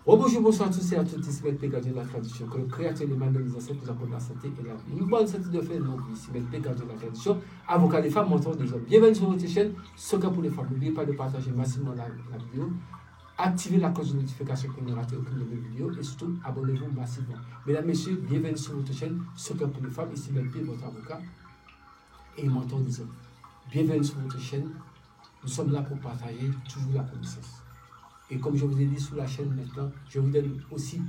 Bonjour, bonsoir à tous et à toutes, ici Maître Gardien de la tradition, que le créateur et les mains de nos ancêtres nous accorde la santé et la vie. Une bonne santé de faire nos vies, ici Maître Gardien de la tradition, avocat des femmes, mentor des hommes. Bienvenue sur votre chaîne, Soccer pour les femmes. N'oubliez pas de partager massivement la vidéo, activez la cloche de notification pour ne rater aucune de mes vidéos et surtout abonnez-vous massivement. Mesdames, messieurs, bienvenue sur votre chaîne, Soccer pour les femmes, ici Maître P, votre avocat et mentor des hommes. Bienvenue sur votre chaîne, nous sommes là pour partager toujours la connaissance. Et comme je vous ai dit sur la chaîne maintenant, je vous donne aussi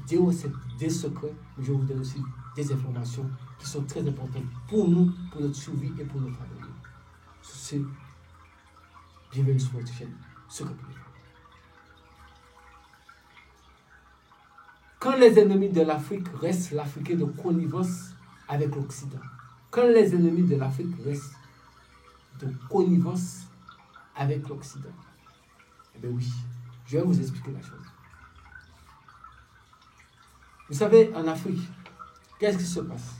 des secrets, mais je vous donne aussi des informations qui sont très importantes pour nous, pour notre survie et pour notre avenir. C'est bienvenue sur votre chaîne, Secret pour les femmes. Quand les ennemis de l'Afrique restent l'Africain de connivence avec l'Occident, quand les ennemis de l'Afrique restent de connivence avec l'Occident, eh bien oui, je vais vous expliquer la chose. Vous savez, en Afrique, qu'est-ce qui se passe?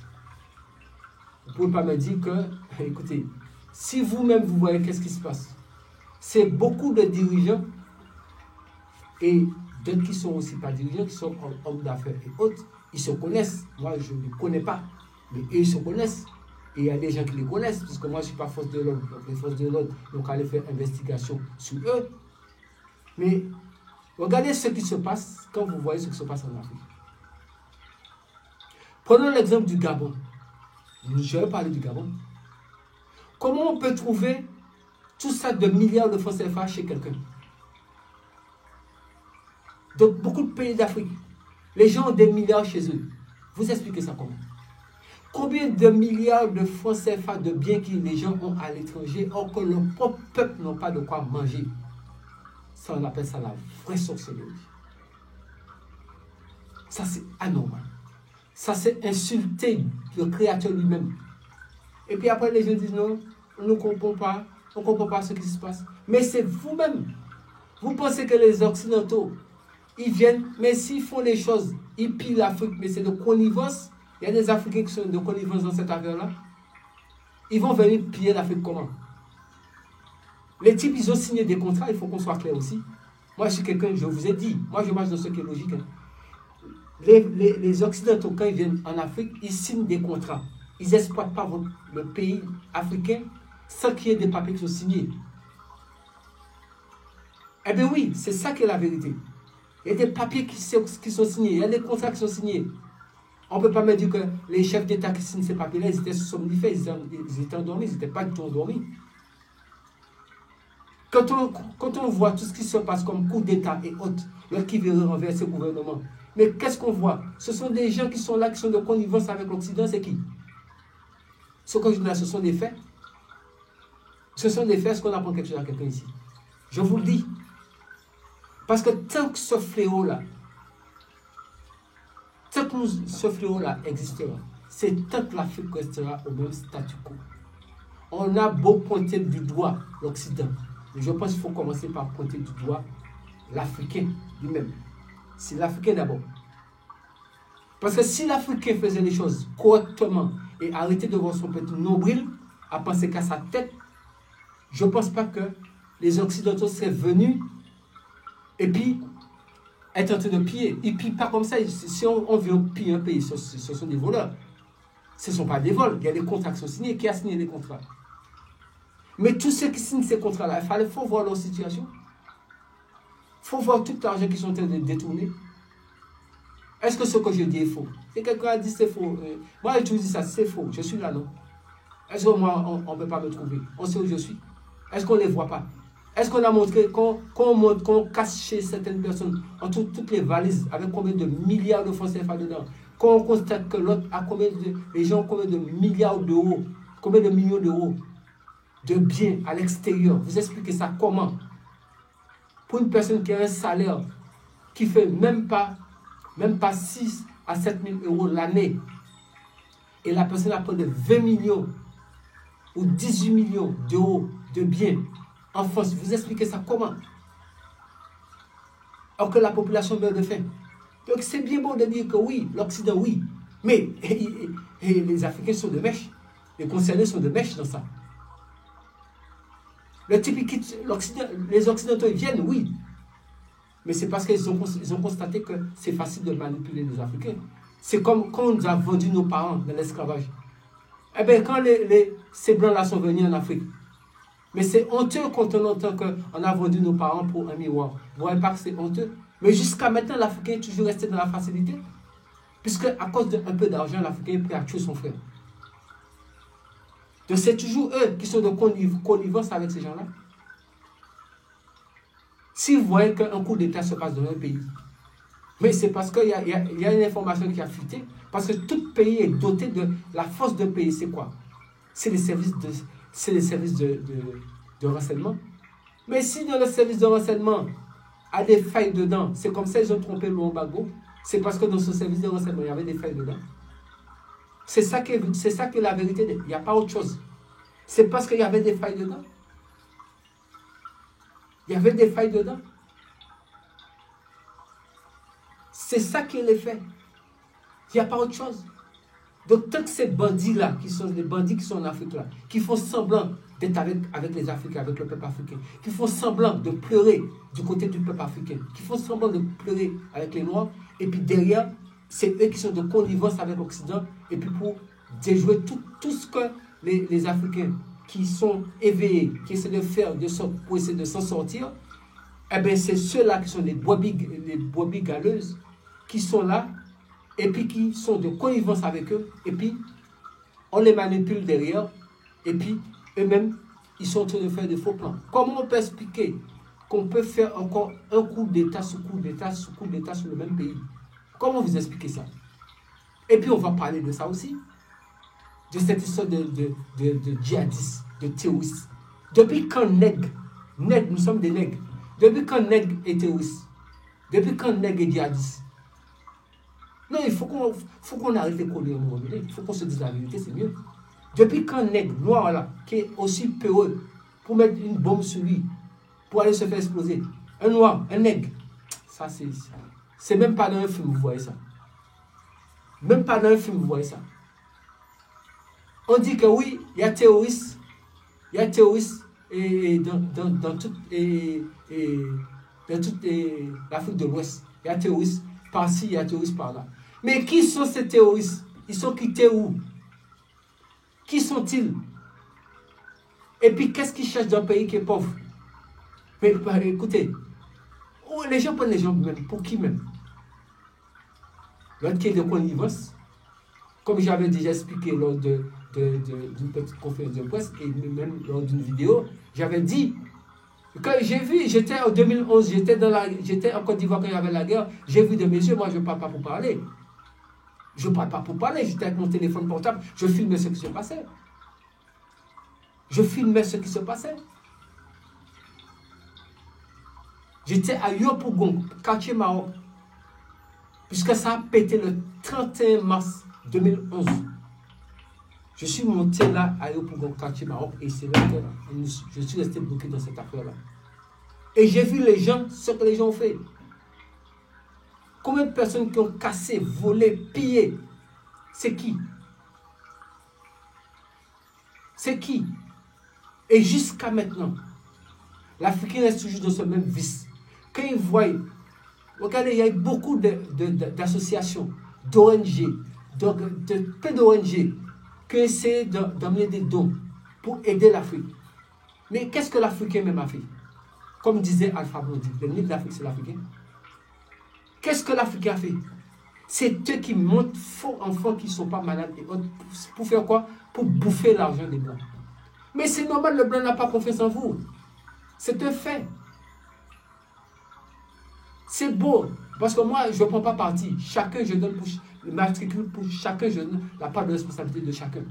Vous ne pouvez pas me dire que, écoutez, si vous-même vous voyez qu'est-ce qui se passe, c'est beaucoup de dirigeants et d'autres qui sont aussi pas dirigeants, qui sont hommes d'affaires et autres, ils se connaissent. Moi, je ne les connais pas, mais eux, ils se connaissent. Et il y a des gens qui les connaissent, puisque moi, je ne suis pas force de l'ordre. Donc, les forces de l'ordre, donc, aller faire investigation sur eux. Mais regardez ce qui se passe quand vous voyez ce qui se passe en Afrique. Prenons l'exemple du Gabon. Je vais parler du Gabon. Comment on peut trouver tout ça de milliards de francs CFA chez quelqu'un? Dans beaucoup de pays d'Afrique, les gens ont des milliards chez eux. Vous expliquez ça comment? Combien de milliards de francs CFA de biens que les gens ont à l'étranger, or que leur propre peuple n'a pas de quoi manger? Ça, on appelle ça la vraie sorcellerie. Ça, c'est anormal. Ça, c'est insulter le Créateur lui-même. Et puis après, les gens disent non, on ne comprend pas, on ne comprend pas ce qui se passe. Mais c'est vous-même. Vous pensez que les Occidentaux, ils viennent, mais s'ils font les choses, ils pillent l'Afrique, mais c'est de connivence. Il y a des Africains qui sont de connivence dans cette affaire-là. Ils vont venir piller l'Afrique comment? Les types, ils ont signé des contrats, il faut qu'on soit clair aussi. Moi, je suis quelqu'un, je vous ai dit, moi, je marche dans ce qui est logique. Hein. Les Occidentaux, quand ils viennent en Afrique, ils signent des contrats. Ils n'exploitent pas le pays africain sans qu'il y ait des papiers qui sont signés. Eh bien oui, c'est ça qui est la vérité. Il y a des papiers qui sont signés, il y a des contrats qui sont signés. On ne peut pas me dire que les chefs d'État qui signent ces papiers-là, ils étaient somnifères, ils étaient endormis, ils n'étaient pas du tout endormis. Quand on voit tout ce qui se passe comme coup d'État et autres, qui veulent renverser le gouvernement, mais qu'est-ce qu'on voit? Ce sont des gens qui sont là, qui sont de connivence avec l'Occident, c'est qui? Ce que je dis là, ce sont des faits. Ce sont des faits, est-ce qu'on apprend quelque chose à quelqu'un ici? Je vous le dis. Parce que tant que ce fléau-là, existera, c'est tant que l'Afrique restera au même statu quo. On a beau pointer du doigt l'Occident, mais je pense qu'il faut commencer par pointer du doigt l'Africain lui-même. C'est l'Africain d'abord. Parce que si l'Africain faisait les choses correctement et arrêtait de voir son petit nombril à penser qu'à sa tête, je ne pense pas que les Occidentaux seraient venus et puis être en train de piller. Ils ne pillent pas comme ça. Si on veut piller un pays, ce sont des voleurs. Ce ne sont pas des vols. Il y a des contrats qui sont signés. Qui a signé les contrats? Mais tous ceux qui signent ces contrats-là, il faut voir leur situation. Il faut voir tout l'argent qu'ils sont en train de détourner. Est-ce que ce que je dis est faux? Si quelqu'un a dit c'est faux, moi je dis ça, c'est faux. Je suis là, non? Est-ce que moi, on ne peut pas me trouver? On sait où je suis. Est-ce qu'on ne les voit pas? Est-ce qu'on a montré, qu'on cache chez certaines personnes, entre toutes les valises, avec combien de milliards de francs CFA dedans, qu'on constate que l'autre a les gens ont combien de milliards d'euros, combien de millions d'euros de biens à l'extérieur? Vous expliquez ça comment? Pour une personne qui a un salaire qui fait même pas 6 à 7 000 euros l'année, et la personne a près de 20 millions ou 18 millions d'euros de biens en France, vous expliquez ça comment? Alors que la population meurt de faim. Donc c'est bien beau de dire que oui, l'Occident oui, mais les Africains sont de mèche, les concernés sont de mèche dans ça. Le type qui quitte l'Occident, les Occidentaux ils viennent, oui, Mais c'est parce qu'ils ont constaté que c'est facile de manipuler les Africains. C'est comme quand on nous a vendu nos parents dans l'esclavage. Eh bien, quand ces blancs-là sont venus en Afrique, mais c'est honteux quand on entend qu'on a vendu nos parents pour un miroir. Vous voyez pas que c'est honteux? Mais jusqu'à maintenant, l'Africain est toujours resté dans la facilité. Puisque à cause d'un peu d'argent, l'Africain est prêt à tuer son frère. Donc c'est toujours eux qui sont de connivence avec ces gens-là. Si vous voyez qu'un coup d'État se passe dans un pays, mais c'est parce qu'il y a une information qui a fuité. Parce que tout pays est doté de la force d'un pays, c'est quoi? C'est les services de renseignement. Mais si dans le service de renseignement a des failles dedans, c'est comme ça qu'ils ont trompé Laurent Gbagbo, c'est parce que dans ce service de renseignement, il y avait des failles dedans. C'est ça qui est la vérité. Il n'y a pas autre chose. C'est parce qu'il y avait des failles dedans. Il y avait des failles dedans. C'est ça qui est l'effet. Il n'y a pas autre chose. Donc, tant que ces bandits-là, qui sont des bandits qui sont en Afrique, là, qui font semblant d'être avec les Africains, avec le peuple africain, qui font semblant de pleurer du côté du peuple africain, qui font semblant de pleurer avec les Noirs, et puis derrière, c'est eux qui sont de connivence avec l'Occident, et puis pour déjouer tout ce que les Africains qui sont éveillés, qui essaient de faire de sorte pour essayer de s'en sortir, eh bien, c'est ceux-là qui sont les brebis galeuses, qui sont là, et puis qui sont de connivence avec eux, et puis on les manipule derrière, et puis eux-mêmes, ils sont en train de faire des faux plans. Comment on peut expliquer qu'on peut faire encore un coup d'État sur coup d'État sur coup d'État sur le même pays? Comment vous expliquez ça? Et puis on va parler de ça aussi, de cette histoire de djihadistes, de terroristes. Depuis quand nègre, nous sommes des nègres, depuis quand nègre est terroriste? Depuis quand nègre est djihadiste? Non, il faut qu'on arrête de coller au moment donné. Il faut qu'on se dise la vérité, c'est mieux. Depuis qu'un nègre noir là, qui est aussi peureux pour mettre une bombe sur lui, pour aller se faire exploser, un noir, un nègre, ça c'est même pas dans un film, vous voyez ça. Même pas dans un film, vous voyez ça. On dit que oui, il y a terroristes et dans toute l'Afrique de l'Ouest. Il y a terroristes par-ci, il y a terroristes par-là. Mais qui sont ces terroristes? Ils sont quittés où? Qui sont-ils? Et puis, qu'est-ce qu'ils cherchent dans un pays qui est pauvre? Mais écoutez, les gens prennent les gens même. Pour qui même? L'autre qui est de connivence, comme j'avais déjà expliqué lors d'une petite conférence de presse, et même lors d'une vidéo, j'avais dit, quand j'ai vu, j'étais en 2011, j'étais en Côte d'Ivoire quand il y avait la guerre, j'ai vu de mes yeux, moi je ne parle pas pour parler. Je ne parle pas pour parler, j'étais avec mon téléphone portable, je filmais ce qui se passait. Je filmais ce qui se passait. J'étais à Yopougon, quartier Maroc, puisque ça a pété le 31 mars 2011. Je suis monté là à Yopougon, quartier Maroc, et c'est là que je suis resté bloqué dans cette affaire-là. Et j'ai vu les gens, ce que les gens ont fait. Combien de personnes qui ont cassé, volé, pillé? C'est qui? C'est qui? Et jusqu'à maintenant, l'Africain reste toujours dans ce même vice. Quand ils voient, regardez, il y a beaucoup d'associations, d'ONG, plein d'ONG qui essaient d'amener des dons pour aider l'Afrique. Mais qu'est-ce que l'Africain même a fait? Comme disait Alpha Blondy, le nid de l'Afrique, c'est l'Africain. Qu'est-ce que l'Africain a fait? C'est eux qui montent faux enfants qui ne sont pas malades et autres. Pour faire quoi? Pour bouffer l'argent des Blancs. Mais c'est normal, le Blanc n'a pas confiance en vous. C'est un fait. C'est beau. Parce que moi, je ne prends pas parti. Chacun, je donne pour le matricule pour chacun, je donne la part de responsabilité de chacun.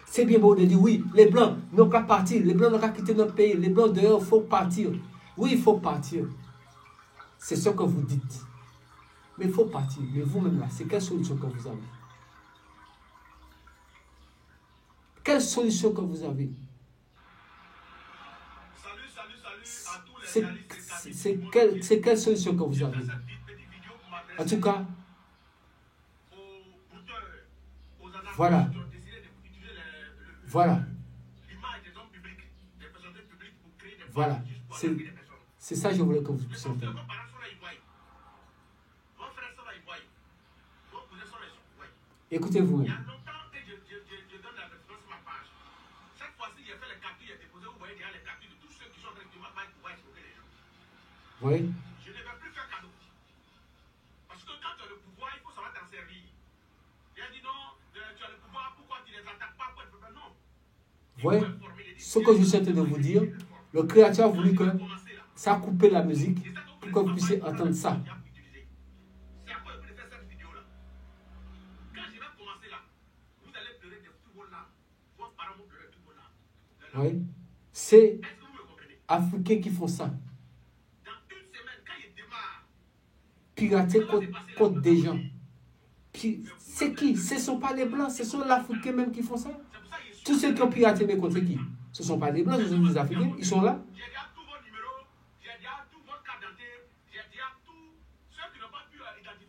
C'est bien beau de dire oui, les Blancs n'ont qu'à partir, les Blancs n'ont qu'à quitter notre pays, les Blancs dehors, il faut partir. Oui, il faut partir. C'est ce que vous dites. Mais il faut partir. Mais vous-même là, c'est quelle solution que vous avez? Quelle solution que vous avez? C'est quelle solution que vous avez? En tout cas, voilà. Voilà. Voilà. C'est ça que je voulais que vous puissiez entendre. Écoutez-vous. Il y a longtemps que je donne la référence sur ma page. Cette fois-ci, j'ai fait les captures, j'ai déposé, vous voyez déjà les captures de tous ceux qui sont sur ma page pour pouvoir escroquer les gens. Oui. Je ne vais plus faire cadeau. Parce que quand tu as le pouvoir, il faut savoir t'en servir. Il a dit non, tu as le pouvoir, pourquoi tu ne les attaques pas? Non. Vous voyez, ce que je suis en train de vous dire, le Créateur a voulu que ça a coupé la musique pour que vous puissiez entendre ça. C'est à quoi je vais faire cette vidéo-là. Quand je vais commencer là, vous allez pleurer de tout vos larmes. Vos parents vont pleurer de tout vos larmes. Oui. C'est Est-ce que vous me comprenez? Africains qui font ça. Dans une semaine, quand il démarre, Pirater contre des gens. C'est qui? Ce ne sont pas les Blancs, ce sont les Africains même qui font ça. c'est pour ça que je suis. Tous ceux qui ont piraté mes comptes, c'est qui? Ce ne sont pas des Blancs, ce sont des Africains. Ils sont là. J'ai déjà tous vos numéros, j'ai déjà tous vos cartes d'identité, j'ai déjà tous ceux qui n'ont pas pu identifier